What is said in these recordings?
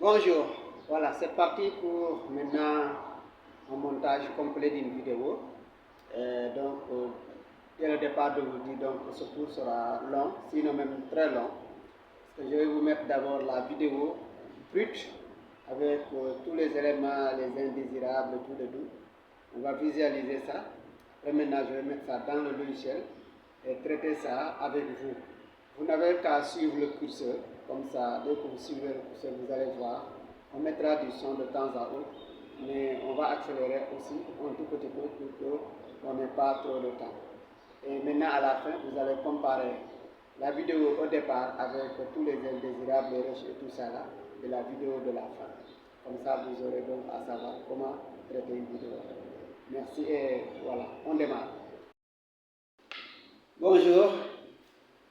Bonjour, voilà, c'est parti pour maintenant un montage complet d'une vidéo. Dès le départ, je vous dis donc que ce cours sera long, sinon même très long. Parce que je vais vous mettre d'abord la vidéo brute avec tous les éléments, les indésirables, tout le tout. On va visualiser ça. Et maintenant, je vais mettre ça dans le logiciel et traiter ça avec vous. Vous n'avez qu'à suivre le curseur, comme ça, dès que vous suivez le curseur, vous allez voir. On mettra du son de temps à autre, mais on va accélérer aussi un tout petit peu pour qu'on n'ait pas trop de temps. Et maintenant, à la fin, vous allez comparer la vidéo au départ avec tous les indésirables, les rushs et tout ça là, de la vidéo de la fin. Comme ça, vous aurez donc à savoir comment traiter une vidéo. Merci et voilà, on démarre. Bonjour,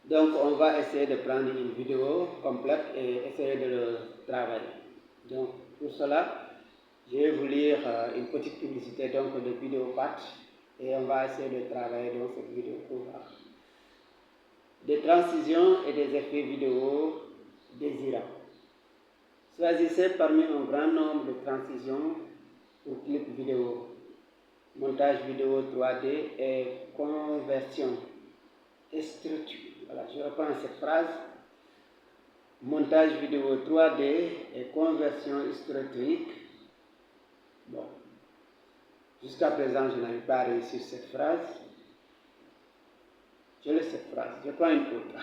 donc on va essayer de prendre une vidéo complète et essayer de le travailler. Donc pour cela, je vais vous lire une petite publicité donc de Vidéopath et on va essayer de travailler dans cette vidéo pour voir. Des transitions et des effets vidéo désirables. Choisissez parmi un grand nombre de transitions pour clip vidéo, montage vidéo 3D et conversion et structure. Voilà, je reprends cette phrase. Montage vidéo 3D et conversion historique. Bon, jusqu'à présent, je n'arrive pas à réussir cette phrase. Je laisse cette phrase, je prends une autre.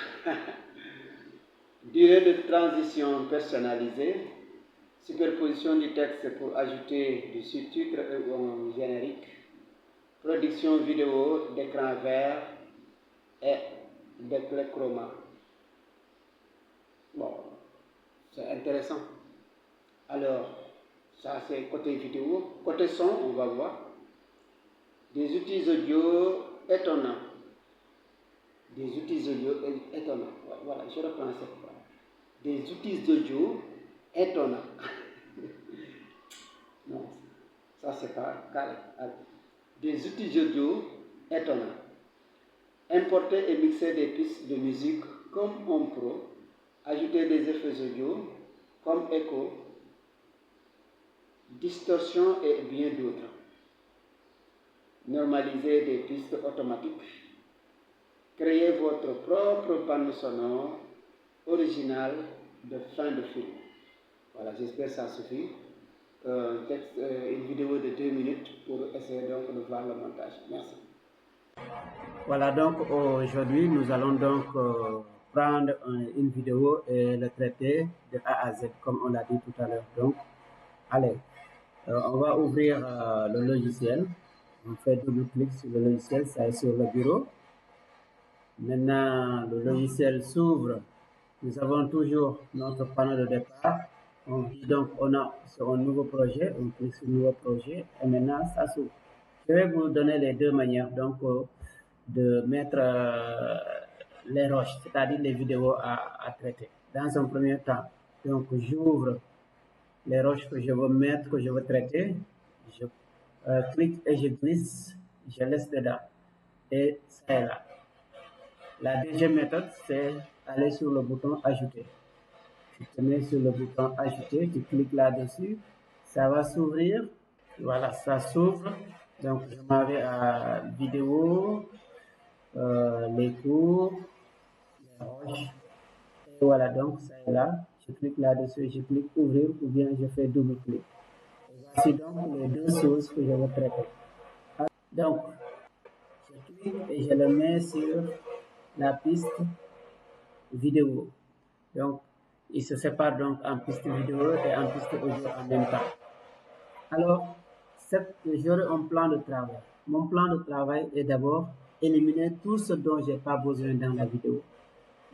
Durée de transition personnalisée. Superposition du texte pour ajouter du sous-titre ou un générique. Production vidéo d'écran vert et d'éclat chroma. Bon, c'est intéressant. Alors, ça c'est côté vidéo. Côté son, on va voir. Des outils audio étonnants. Des outils audio étonnants. Voilà, je reprends cette fois. Des outils audio étonnants. Non, ça c'est pas carré. Des outils audio étonnants. Importer et mixer des pistes de musique comme on pro. Ajouter des effets audio comme écho, distorsion et bien d'autres. Normaliser des pistes automatiques. Créer votre propre bande sonore originale de fin de film. Voilà, j'espère que ça suffit. Une vidéo de 2 minutes pour essayer donc de voir le montage. Merci. Voilà, donc aujourd'hui, nous allons donc prendre une vidéo et le traiter de A à Z, comme on l'a dit tout à l'heure. Donc, allez, on va ouvrir le logiciel. On fait double-clic sur le logiciel, ça est sur le bureau. Maintenant, le logiciel s'ouvre. Nous avons toujours notre panneau de départ. Donc, on a sur un nouveau projet, on clique sur nouveau projet et maintenant, ça s'ouvre. Je vais vous donner les deux manières donc de mettre les roches, c'est-à-dire les vidéos à traiter. Dans un premier temps, donc j'ouvre les roches que je veux mettre, que je veux traiter. Je clique et je glisse, je laisse dedans. Et ça est là. La deuxième méthode, c'est aller sur le bouton ajouter. Tu te mets sur le bouton ajouter, tu cliques là-dessus, ça va s'ouvrir. Voilà, ça s'ouvre. Donc, je m'en vais à vidéo, les cours, les roches. Et voilà, donc ça est là. Je clique là-dessus, je clique ouvrir ou bien je fais double clic. Voici donc les deux choses que je vais traiter. Donc, je clique et je le mets sur la piste vidéo. Donc, il se sépare donc en piste vidéo et en piste audio en même temps. Alors, j'aurai un plan de travail. Mon plan de travail est d'abord éliminer tout ce dont je n'ai pas besoin dans la vidéo.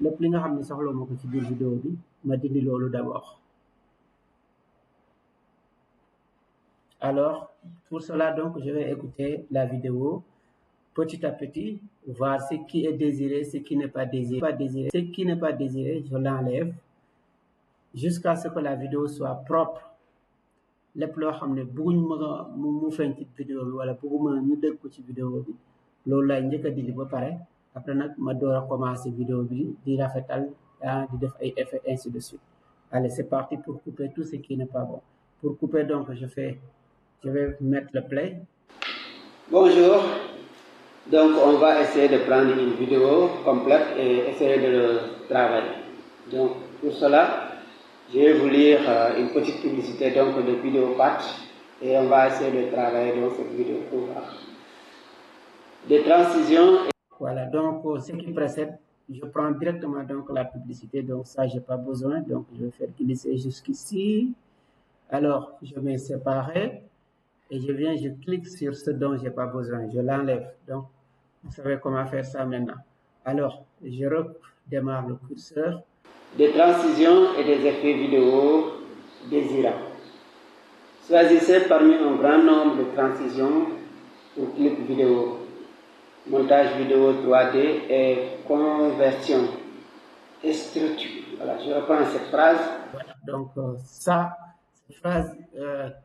Le plus nga xam ne soxla ma ko ci biir vidéo bi ma dindi loolu d'abord. Alors, pour cela donc, je vais écouter la vidéo petit à petit, voir ce qui est désiré, ce qui n'est pas désiré. Ce qui n'est pas désiré, je l'enlève jusqu'à ce que la vidéo soit propre. lépp loo xam ne bëgguñ mu feeñ ci vidéo bi wala bëgguma ñu dégg ko ci vidéo bi loolu lay njëkk a dindi ba pare après nag ma door a commencer vidéo bi di rafetal di def ay effets ainsi de suite. Allez, c'est parti pour couper tout ce qui n'est pas bon. Pour couper, donc, je vais mettre le play. Bonjour. Donc, on va essayer de prendre une vidéo complète et essayer de le travailler. Donc, pour cela, je vais vous lire une petite publicité donc, de Vidéopatch et on va essayer de travailler dans cette vidéo pour voir. Des transitions. Voilà, donc, ce qui précède, je prends directement donc, la publicité, donc ça, je n'ai pas besoin. Donc, je vais faire glisser jusqu'ici. Alors, je vais séparer et je clique sur ce dont je n'ai pas besoin. Je l'enlève. Donc, vous savez comment faire ça maintenant. Alors, je redémarre le curseur. Des transitions et des effets vidéo désirables. Choisissez parmi un grand nombre de transitions pour clip vidéo, montage vidéo 3D et conversion et structure. Voilà, je reprends cette phrase. Voilà, donc ça, cette phrase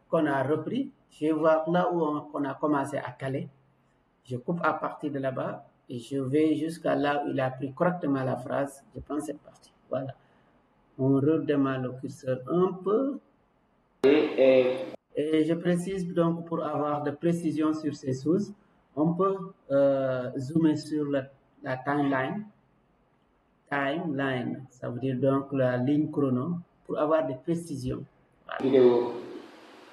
qu'on a repris, je vais voir là où on a commencé à caler. Je coupe à partir de là-bas et je vais jusqu'à là où il a pris correctement la phrase. Je prends cette partie. Voilà. On redémarre le curseur un peu. Et je précise donc pour avoir de précision sur ces choses, on peut zoomer sur la timeline. Timeline, ça veut dire donc la ligne chrono pour avoir des précisions. Voilà. Vidéo,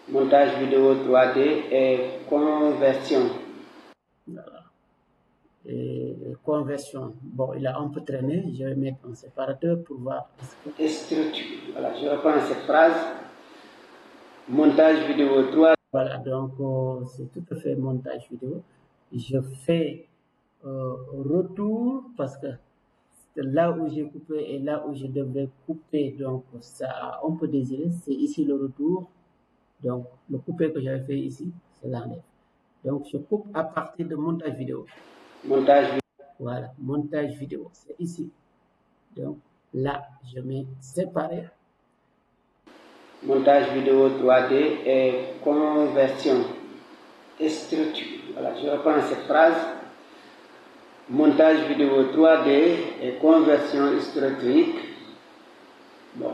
montage vidéo 3D et conversion. Voilà. Et conversion. Bon, il a un peu traîné. Je vais mettre un séparateur pour voir. Et structure. Voilà, je reprends cette phrase. Montage vidéo 3. Voilà, donc c'est tout à fait montage vidéo. Je fais retour parce que là où j'ai coupé et là où je devrais couper, donc ça a un peu désiré. C'est ici le retour. Donc le coupé que j'avais fait ici, c'est l'enlève. Donc je coupe à partir de montage vidéo. Montage vidéo. Voilà, montage vidéo, c'est ici. Donc là, je mets séparé. Montage vidéo 3D et conversion et structure. Voilà, je reprends cette phrase. Montage vidéo 3D et conversion structure. Bon.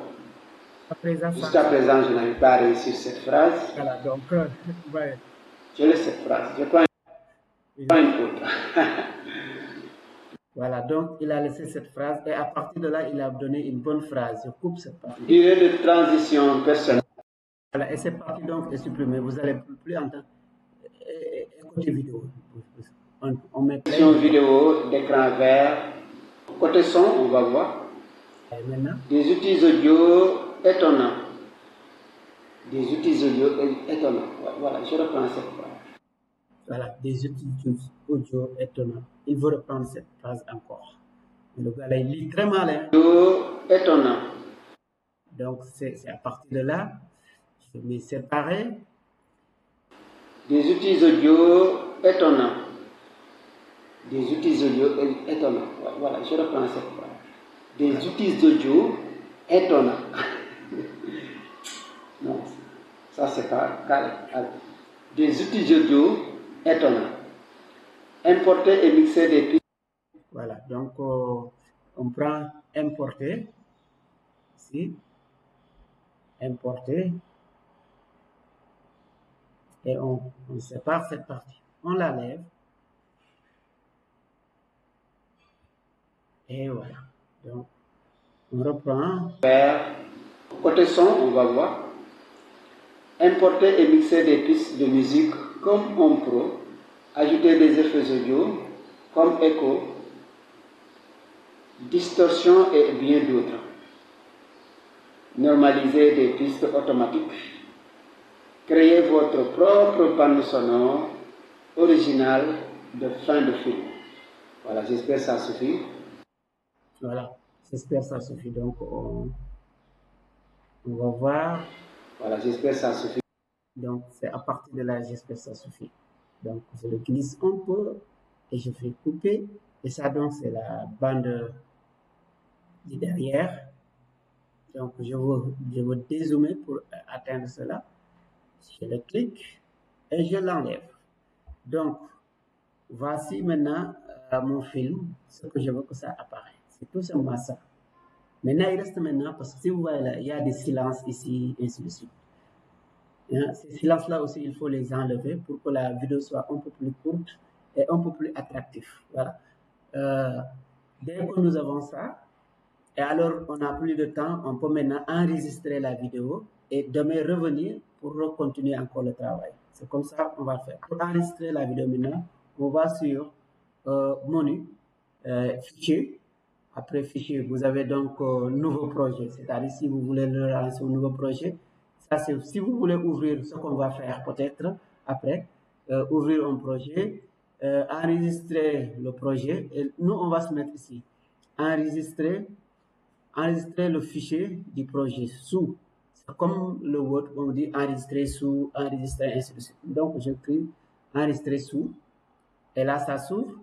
Jusqu'à présent, je n'avais pas réussi cette phrase. Voilà, donc, ouais. Je laisse cette phrase. Je prends une autre. Voilà, donc il a laissé cette phrase et à partir de là, il a donné une bonne phrase. Je coupe cette partie. Durée de transition personnelle. Voilà, et cette partie donc est supprimée. Vous n'allez plus entendre. Côté vidéo. On met vidéo d'écran vert. Côté son, on va voir. Et maintenant, des outils audio étonnants. Des outils audio étonnants. Voilà, je reprends cette phrase. Voilà, des outils audio étonnants. Il veut reprendre cette phrase encore. Le gars là, il lit très mal. Hein? Étonnant. Donc, c'est à partir de là, je vais séparer. Des outils audio étonnants. Des outils audio étonnants. Voilà, je reprends cette phrase. Des outils audio étonnants. Non, ça c'est pas carré. Des outils audio étonnants. Importer et mixer des pistes. Voilà, donc on prend importer. Ici. Importer. Et on sépare cette partie. On la lève. Et voilà. Donc, on reprend. Côté son, on va voir. Importer et mixer des pistes de musique comme Home Pro. Ajouter des effets audio comme écho, distorsion et bien d'autres. Normaliser des pistes automatiques. Créer votre propre bande sonore originale de fin de film. Voilà, j'espère que ça suffit. Voilà, j'espère que ça suffit. Donc, on va voir. Voilà, j'espère que ça suffit. Donc, c'est à partir de là, j'espère que ça suffit. Donc, je le glisse un peu et je fais couper. Et ça, donc, c'est la bande de derrière. Donc, je veux dézoomer pour atteindre cela. Je le clique et je l'enlève. Donc, voici maintenant mon film, ce que je veux que ça apparaisse. C'est tout simplement ça. Maintenant, il reste maintenant, parce que si vous voyez là, il y a des silences ici, et ainsi de suite. Ces silences-là aussi, il faut les enlever pour que la vidéo soit un peu plus courte et un peu plus attractive. Voilà. Dès que nous avons ça, et alors on n'a plus de temps, on peut maintenant enregistrer la vidéo et demain revenir pour continuer encore le travail. C'est comme ça qu'on va faire. Pour enregistrer la vidéo maintenant, on va sur menu, fichier. Après fichier, vous avez donc nouveau projet. C'est-à-dire si vous voulez lancer un nouveau projet, ça c'est si vous voulez ouvrir ce qu'on va faire peut-être après, ouvrir un projet, enregistrer le projet. Et nous, on va se mettre ici. Enregistrer le fichier du projet sous. C'est comme le Word, on dit enregistrer sous, enregistrer, ainsi de suite. Donc, je clique enregistrer sous. Et là, ça s'ouvre.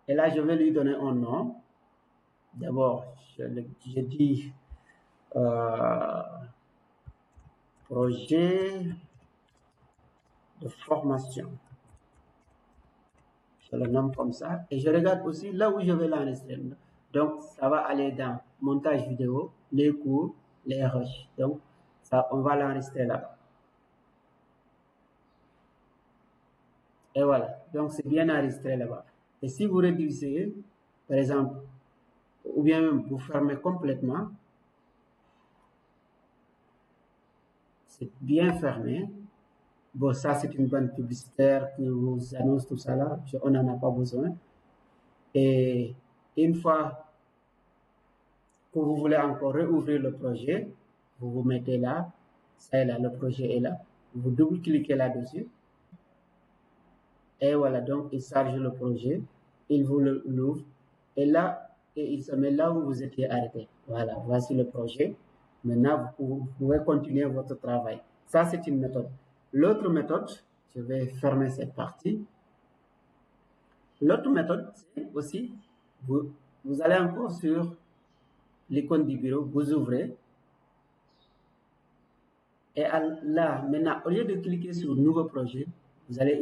Et là, je vais lui donner un nom. D'abord, je dis projet de formation. Je le nomme comme ça. Et je regarde aussi là où je vais l'enregistrer. Donc, ça va aller dans montage vidéo, les cours, les rushs. Donc, ça, on va l'enregistrer là-bas. Et voilà. Donc, c'est bien enregistré là-bas. Et si vous réduisez, par exemple, ou bien même vous fermez complètement, c'est bien fermé. Bon, ça, c'est une bande publicitaire qui vous annonce tout ça là. On n'en a pas besoin. Et une fois que vous voulez encore réouvrir le projet, vous vous mettez là, ça est là, le projet est là. Vous double-cliquez là-dessus. Et voilà, donc il charge le projet, il vous l'ouvre, et là, et il se met là où vous étiez arrêté. Voilà, voici le projet. Maintenant, vous pouvez continuer votre travail. Ça, c'est une méthode. L'autre méthode, je vais fermer cette partie. L'autre méthode, c'est aussi, vous allez encore sur l'icône du bureau, vous ouvrez. Et là, maintenant, au lieu de cliquer sur nouveau projet, vous allez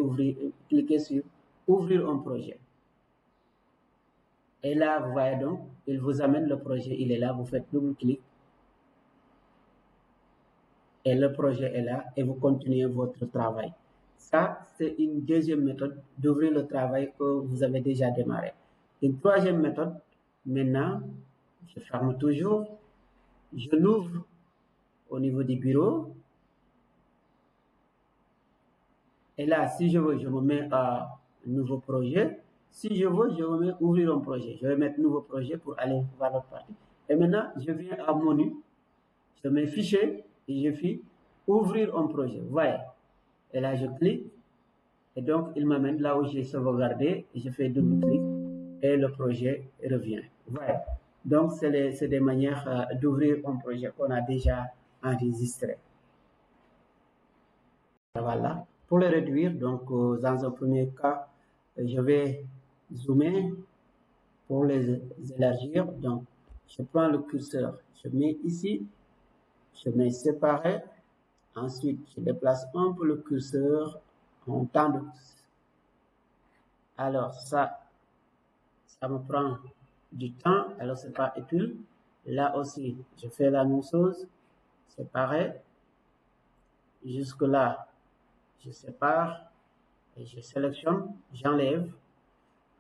cliquer sur ouvrir un projet. Et là, vous voyez donc, il vous amène le projet, il est là, vous faites double-clic. Et le projet est là et vous continuez votre travail. Ça, c'est une deuxième méthode d'ouvrir le travail que vous avez déjà démarré. Une troisième méthode, maintenant, je ferme toujours, je l'ouvre au niveau du bureau. Et là, si je veux, je me mets à nouveau projet. Si je veux, je me mets ouvrir un projet. Je vais mettre nouveau projet pour aller voir l'autre partie. Et maintenant, je viens à menu, je mets fichier et je fais ouvrir un projet. Vous voyez. Et là, je clique. Et donc, il m'amène là où j'ai sauvegardé. Et je fais double-clic. Et le projet revient. Vous voyez. Donc, c'est des manières d'ouvrir un projet qu'on a déjà enregistré. Voilà. Pour le réduire, donc dans un premier cas, je vais zoomer pour les élargir. Donc, je prends le curseur, je mets ici, je mets séparé. Ensuite, je déplace un peu le curseur en tendance. Alors, ça me prend du temps, alors c'est pas utile. Là aussi, je fais la même chose, séparé. Jusque là, je sépare et je sélectionne, j'enlève.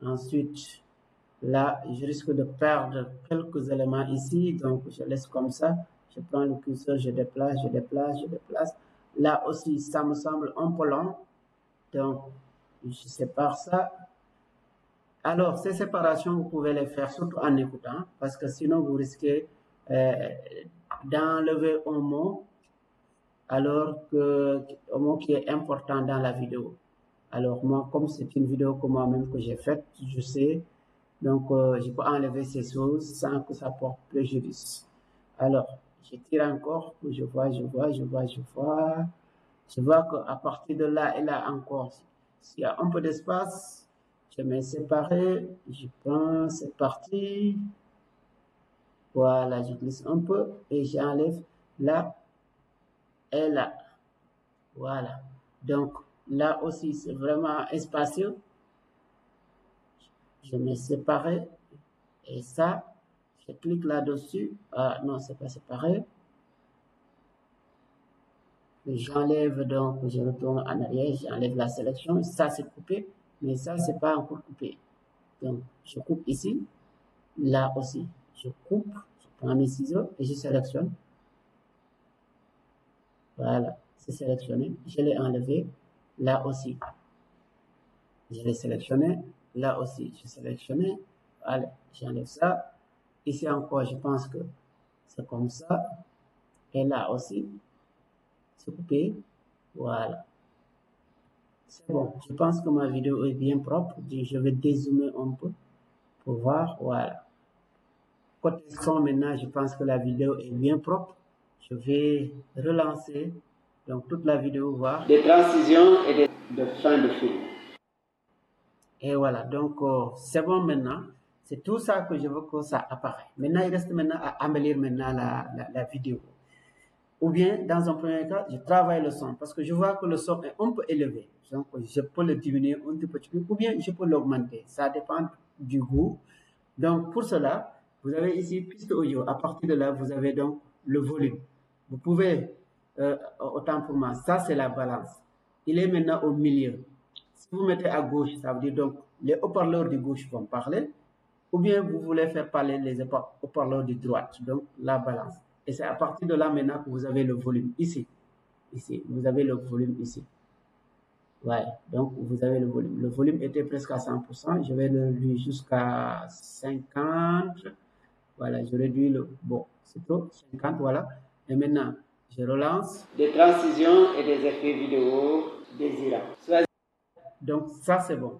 Ensuite, là, je risque de perdre quelques éléments ici, donc je laisse comme ça. Je prends le curseur, je déplace, je déplace, je déplace. Là aussi, ça me semble un peu long, donc je sépare ça. Alors, ces séparations, vous pouvez les faire surtout en écoutant, parce que sinon, vous risquez d'enlever un mot, alors que un mot qui est important dans la vidéo. Alors, moi, comme c'est une vidéo que moi-même que j'ai faite, je sais. Donc, je peux enlever ces choses sans que ça porte préjudice. Alors, je tire encore, je vois. Je vois qu'à partir de là et là encore, s'il y a un peu d'espace, je mets séparé, je prends cette partie. Voilà, je glisse un peu et j'enlève là et là. Voilà. Donc, là aussi, c'est vraiment espacieux. Je mets séparé et ça, Je clique là-dessus. Ah non, c'est pas séparé. J'enlève donc, je retourne en arrière, j'enlève la sélection. Ça, c'est coupé, mais ça, c'est pas encore coupé. Donc, je coupe ici, là aussi. Je coupe, je prends mes ciseaux et je sélectionne. Voilà, c'est sélectionné. Je l'ai enlevé, là aussi. Je l'ai sélectionné, là aussi. Je sélectionné. Allez, j'enlève ça. Ici encore, je pense que c'est comme ça. Et là aussi, c'est coupé. Voilà. C'est bon. Je pense que ma vidéo est bien propre. Je vais dézoomer un peu pour voir. Voilà. Côté son, maintenant, je pense que la vidéo est bien propre. Je vais relancer. Donc, toute la vidéo, voir. Des transitions et de fin de film. Et voilà. Donc, c'est bon maintenant. C'est tout ça que je veux que ça apparaisse. Maintenant, il reste maintenant à améliorer maintenant la vidéo. Ou bien, dans un premier cas, je travaille le son parce que je vois que le son est un peu élevé. Donc, je peux le diminuer un petit peu ou bien je peux l'augmenter. Ça dépend du goût. Donc, pour cela, vous avez ici piste audio. À partir de là, vous avez donc le volume. Vous pouvez, autant pour moi, ça c'est la balance. Il est maintenant au milieu. Si vous mettez à gauche, ça veut dire donc les haut-parleurs de gauche vont parler. Ou bien vous voulez faire parler les haut-parleurs de droite. Donc, la balance. Et c'est à partir de là maintenant que vous avez le volume ici. Ici, vous avez le volume ici. Ouais, donc vous avez le volume. Le volume était presque à 100%. Je vais le réduire jusqu'à 50. Voilà, je réduis le... Bon, c'est trop, 50, voilà. Et maintenant, je relance. Des transitions et des effets vidéo désirables. Donc, ça, c'est bon.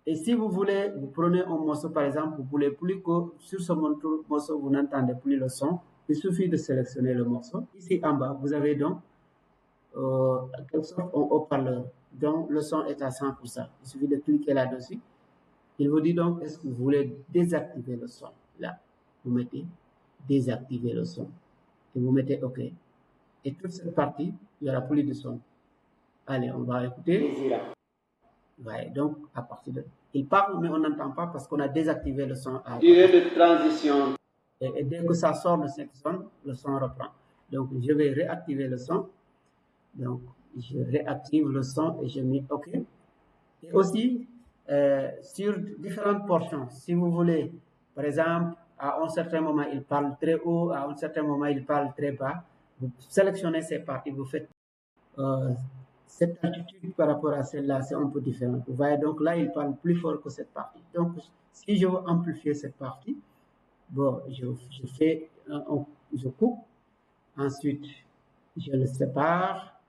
Et si vous voulez, vous prenez un morceau, par exemple, vous voulez plus que sur ce morceau, vous n'entendez plus le son. Il suffit de sélectionner le morceau. Ici en bas, vous avez donc quelque sorte un haut-parleur dont le son est à 100%. Il suffit de cliquer là-dessus. Il vous dit donc, est-ce que vous voulez désactiver le son? Là, vous mettez désactiver le son. Et vous mettez OK. Et toute cette partie, il n'y aura plus de son. Allez, on va écouter. Ouais, donc, à partir de... Il parle, mais on n'entend pas parce qu'on a désactivé le son. Durée de transition. Et dès que ça sort de cette zone, le son reprend. Donc, je vais réactiver le son. Donc, je réactive le son et je mets OK. Et aussi, sur différentes portions, si vous voulez, par exemple, à un certain moment, il parle très haut, à un certain moment, il parle très bas, vous sélectionnez ces parties, vous faites cette attitude par rapport à celle-là, c'est un peu différent. Vous voyez, donc là, il parle plus fort que cette partie. Donc, si je veux amplifier cette partie, bon, je fais, je coupe, ensuite, je le sépare,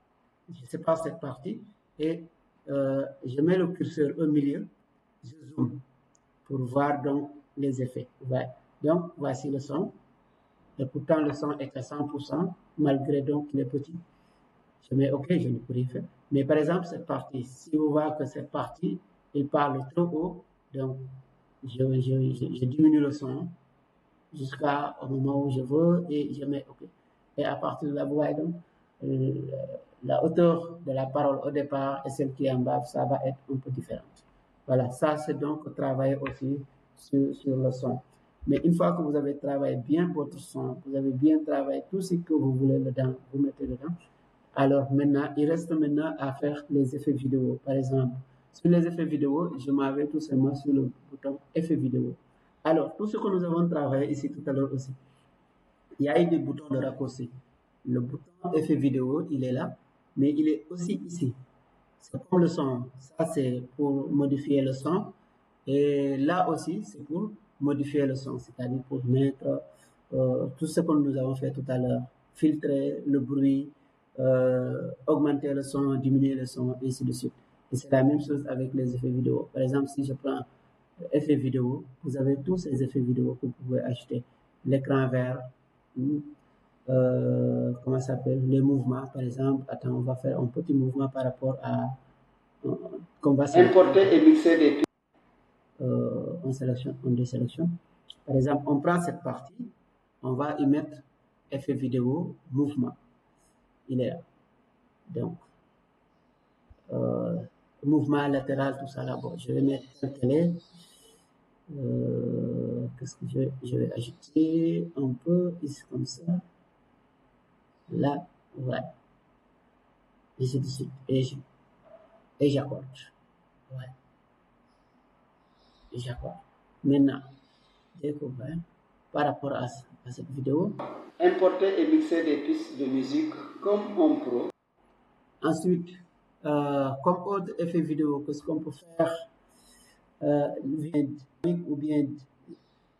je sépare cette partie et je mets le curseur au milieu, je zoome pour voir donc les effets. Ouais. Donc, voici le son. Et pourtant, le son est à 100%, malgré donc qu'il est petit. Je mets OK, je ne peux rien faire. Mais par exemple, cette partie, si vous voyez que cette partie, il parle trop haut, donc je diminue le son jusqu'au moment où je veux et je mets OK. Et à partir de là, vous voyez donc, la hauteur de la parole au départ et celle qui est en bas, ça va être un peu différente. Voilà, ça c'est donc travailler aussi sur le son. Mais une fois que vous avez travaillé bien votre son, vous avez bien travaillé tout ce que vous voulez dedans, vous mettez dedans. Alors maintenant, il reste maintenant à faire les effets vidéo. Par exemple, sur les effets vidéo, je m'en vais tout simplement sur le bouton effets vidéo. Alors, tout ce que nous avons travaillé ici tout à l'heure aussi, il y a eu des boutons de raccourci. Le bouton effet vidéo, il est là, mais il est aussi ici. C'est comme le son. Ça, c'est pour modifier le son. Et là aussi, c'est pour modifier le son, c'est-à-dire pour mettre tout ce que nous avons fait tout à l'heure. Filtrer le bruit, augmenter le son, diminuer le son, et ainsi de suite. Et c'est la même chose avec les effets vidéo. Par exemple, si je prends effets vidéo, vous avez tous ces effets vidéo que vous pouvez acheter. L'écran vert, comment ça s'appelle, les mouvements, par exemple. Attends, on va faire un petit mouvement par rapport à... qu'on va importer et mixer des on désélectionne. Par exemple, on prend cette partie, on va y mettre effet vidéo, mouvement. Il est là. Donc, mouvement latéral, tout ça là. Bon, je vais mettre tel qu'elle est. Qu'est-ce que je vais ajouter un peu ici comme ça. Là, ouais. Ici de suite. Et j'accorde. Ouais. Et j'accorde. Maintenant, découvert par rapport à cette vidéo. Importer et mixer des pistes de musique comme on pro. Ensuite, comme autre effet vidéo, qu'est-ce qu'on peut faire? Ou bien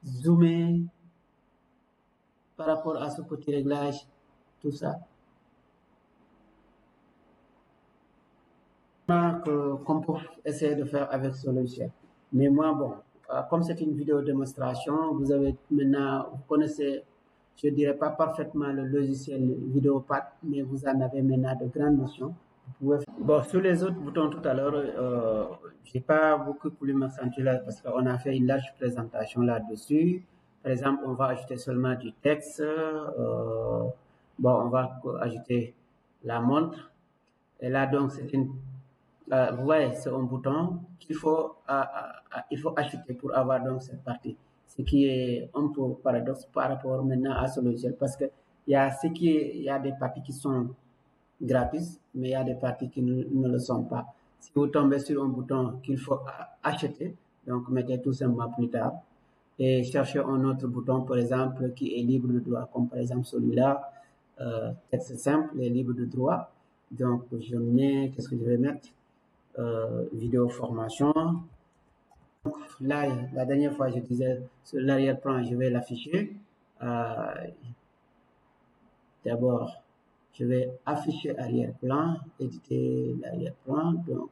zoomer par rapport à ce petit réglage, tout ça. Qu'on peut essayer de faire avec ce logiciel. Mais moi, bon, comme c'est une vidéo démonstration, vous avez maintenant, vous connaissez, je dirais pas parfaitement le logiciel Vidéopad, mais vous en avez maintenant de grandes notions. Vous pouvez... Bon, sur les autres boutons tout à l'heure, j'ai pas beaucoup voulu m'accentuer là parce qu'on a fait une large présentation là-dessus. Par exemple, on va ajouter seulement du texte. Bon, on va ajouter la montre. Et là, donc, c'est une... vous voyez, c'est un bouton qu'il faut, il faut acheter pour avoir donc cette partie. Ce qui est un peu paradoxe par rapport maintenant à ce logiciel parce que il y a des parties qui sont gratuites, mais il y a des parties qui ne le sont pas. Si vous tombez sur un bouton qu'il faut acheter, donc mettez tout simplement plus tard et cherchez un autre bouton, par exemple, qui est libre de droit, comme par exemple celui-là, texte simple et libre de droit. Donc, je mets, qu'est-ce que je vais mettre? Vidéo formation. Donc, là, la dernière fois, je disais sur l'arrière-plan, je vais l'afficher. D'abord, je vais afficher arrière-plan, éditer l'arrière-plan. Donc,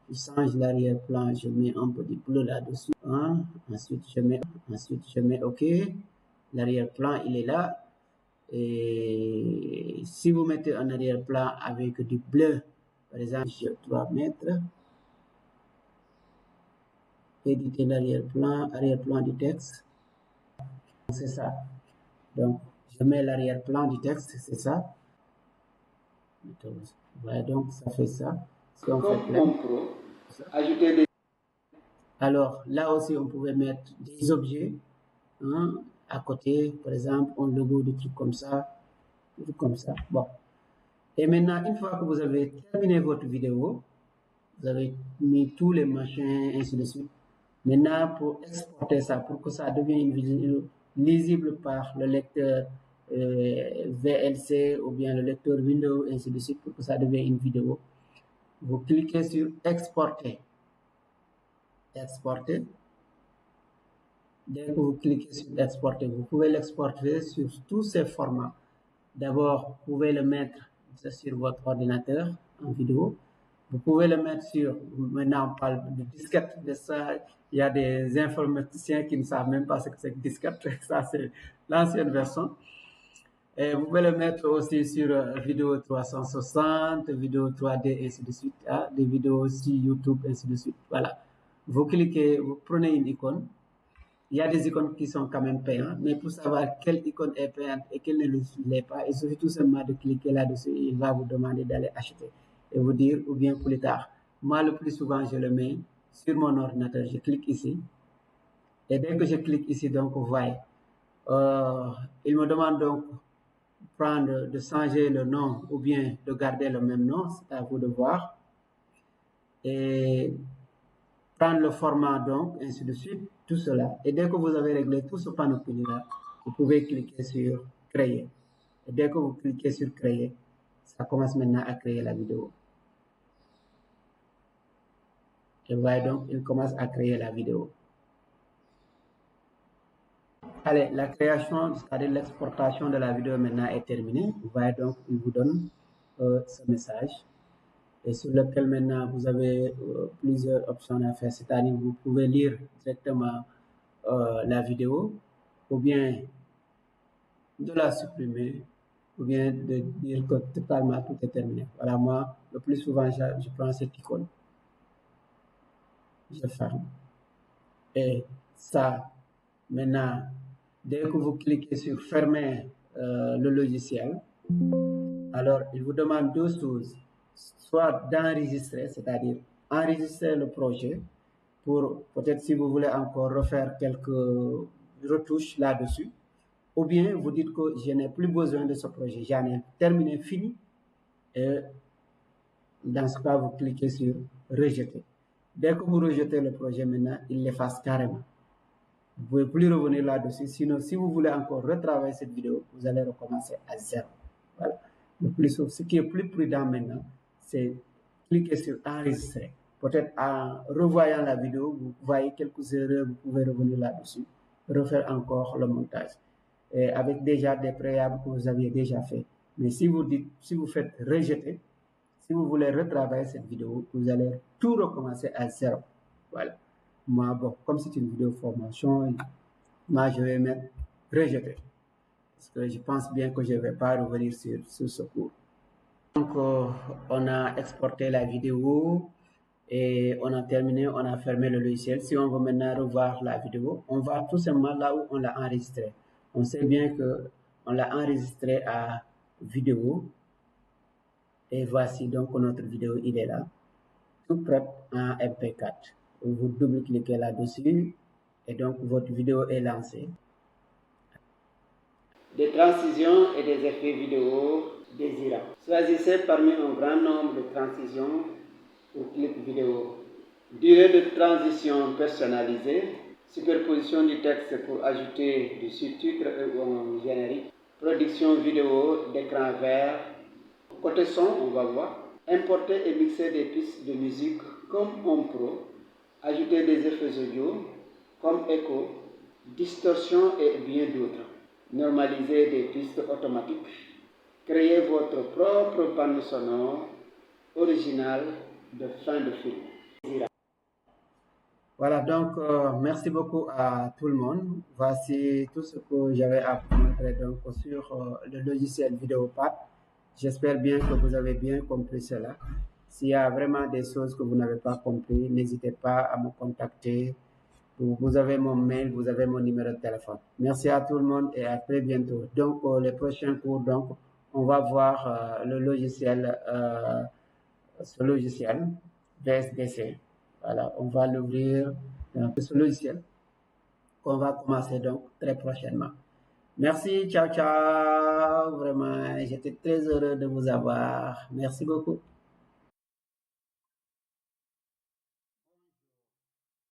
je change l'arrière-plan, je mets un peu de bleu là-dessus. Hein. Ensuite, je mets OK. L'arrière-plan, il est là. Et si vous mettez un arrière-plan avec du bleu, par exemple, je dois mettre éditer l'arrière-plan du texte. C'est ça. Donc, je mets l'arrière-plan du texte, c'est ça. Voilà, donc ça fait ça. Si on fait plein, ajouter des... Alors, là aussi, on pouvait mettre des objets hein, à côté, par exemple, un logo, des trucs comme ça. Des trucs comme ça. Bon. Et maintenant, une fois que vous avez terminé votre vidéo, vous avez mis tous les machins, ainsi de suite. Maintenant, pour exporter ça, pour que ça devienne une vidéo lisible par le lecteur VLC ou bien le lecteur Windows, ainsi de suite, pour que ça devienne une vidéo, vous cliquez sur Exporter. Exporter. Dès que vous cliquez sur Exporter, vous pouvez l'exporter sur tous ces formats. D'abord, vous pouvez le mettre sur votre ordinateur en vidéo. Vous pouvez le mettre sur, maintenant on parle de disquette, de ça, il y a des informaticiens qui ne savent même pas ce que c'est que disquette, ça c'est l'ancienne version. Et vous pouvez le mettre aussi sur vidéo 360, vidéo 3D, ainsi de suite, hein, des vidéos aussi YouTube, ainsi de suite, voilà. Vous cliquez, vous prenez une icône, il y a des icônes qui sont quand même payantes, mais pour savoir quelle icône est payante et quelle ne l'est pas, il suffit tout simplement de cliquer là-dessus, il va vous demander d'aller acheter. Et vous dire, ou bien plus tard. Moi, le plus souvent, je le mets sur mon ordinateur. Je clique ici. Et dès que je clique ici, donc, vous voyez, il me demande donc de changer le nom ou bien de garder le même nom. C'est à vous de voir. Et prendre le format, donc, ainsi de suite, tout cela. Et dès que vous avez réglé tout ce panoplie-là, vous pouvez cliquer sur Créer. Et dès que vous cliquez sur Créer, ça commence maintenant à créer la vidéo. Et voilà, donc, il commence à créer la vidéo. Allez, la création, c'est-à-dire l'exportation de la vidéo maintenant est terminée. Vous voyez donc, il vous donne ce message. Et sur lequel maintenant, vous avez plusieurs options à faire. C'est-à-dire, vous pouvez lire directement la vidéo, ou bien de la supprimer, ou bien de dire que totalement tout est terminé. Voilà, moi, le plus souvent, je prends cette icône. Je ferme. Et ça, maintenant, dès que vous cliquez sur fermer le logiciel, alors il vous demande deux choses. Soit d'enregistrer, c'est-à-dire enregistrer le projet pour peut-être si vous voulez encore refaire quelques retouches là-dessus, ou bien vous dites que je n'ai plus besoin de ce projet, j'en ai terminé, fini, et dans ce cas, vous cliquez sur rejeter. Dès que vous rejetez le projet maintenant, il l'efface carrément. Vous ne pouvez plus revenir là-dessus. Sinon, si vous voulez encore retravailler cette vidéo, vous allez recommencer à zéro. Voilà. Ce qui est plus prudent maintenant, c'est cliquer sur enregistrer. Peut-être en revoyant la vidéo, vous voyez quelques erreurs, vous pouvez revenir là-dessus, refaire encore le montage. Et avec déjà des préalables que vous aviez déjà fait. Mais si vous faites rejeter, si vous voulez retravailler cette vidéo, vous allez tout recommencer à zéro. Voilà. Moi, bon, comme c'est une vidéo formation, moi, je vais mettre rejeter. Parce que je pense bien que je ne vais pas revenir sur ce cours. Donc, on a exporté la vidéo et on a terminé, on a fermé le logiciel. Si on veut maintenant revoir la vidéo, on va tout simplement là où on l'a enregistré. On sait bien qu'on l'a enregistré à vidéo. Et voici donc notre vidéo, il est là, tout prêt en MP4. Vous double-cliquez là-dessus et donc votre vidéo est lancée. Des transitions et des effets vidéo désirables. Choisissez parmi un grand nombre de transitions pour clip vidéo. Durée de transition personnalisée. Superposition du texte pour ajouter du sous-titre ou un générique. Production vidéo d'écran vert. Côté son, on va voir. Importer et mixer des pistes de musique comme Home Pro. Ajouter des effets audio comme écho, distorsion et bien d'autres. Normaliser des pistes automatiques. Créer votre propre bande sonore originale de fin de film. Voilà, donc merci beaucoup à tout le monde. Voici tout ce que j'avais à vous montrer donc, sur le logiciel Vidéopart. J'espère bien que vous avez bien compris cela. S'il y a vraiment des choses que vous n'avez pas compris, n'hésitez pas à me contacter. Vous avez mon mail, vous avez mon numéro de téléphone. Merci à tout le monde et à très bientôt. Donc, les prochains cours, donc, on va voir le logiciel, ce logiciel VSDC. Voilà, on va l'ouvrir dans ce logiciel qu'on va commencer donc très prochainement. Merci, ciao, ciao. Vraiment, j'étais très heureux de vous avoir. Merci beaucoup.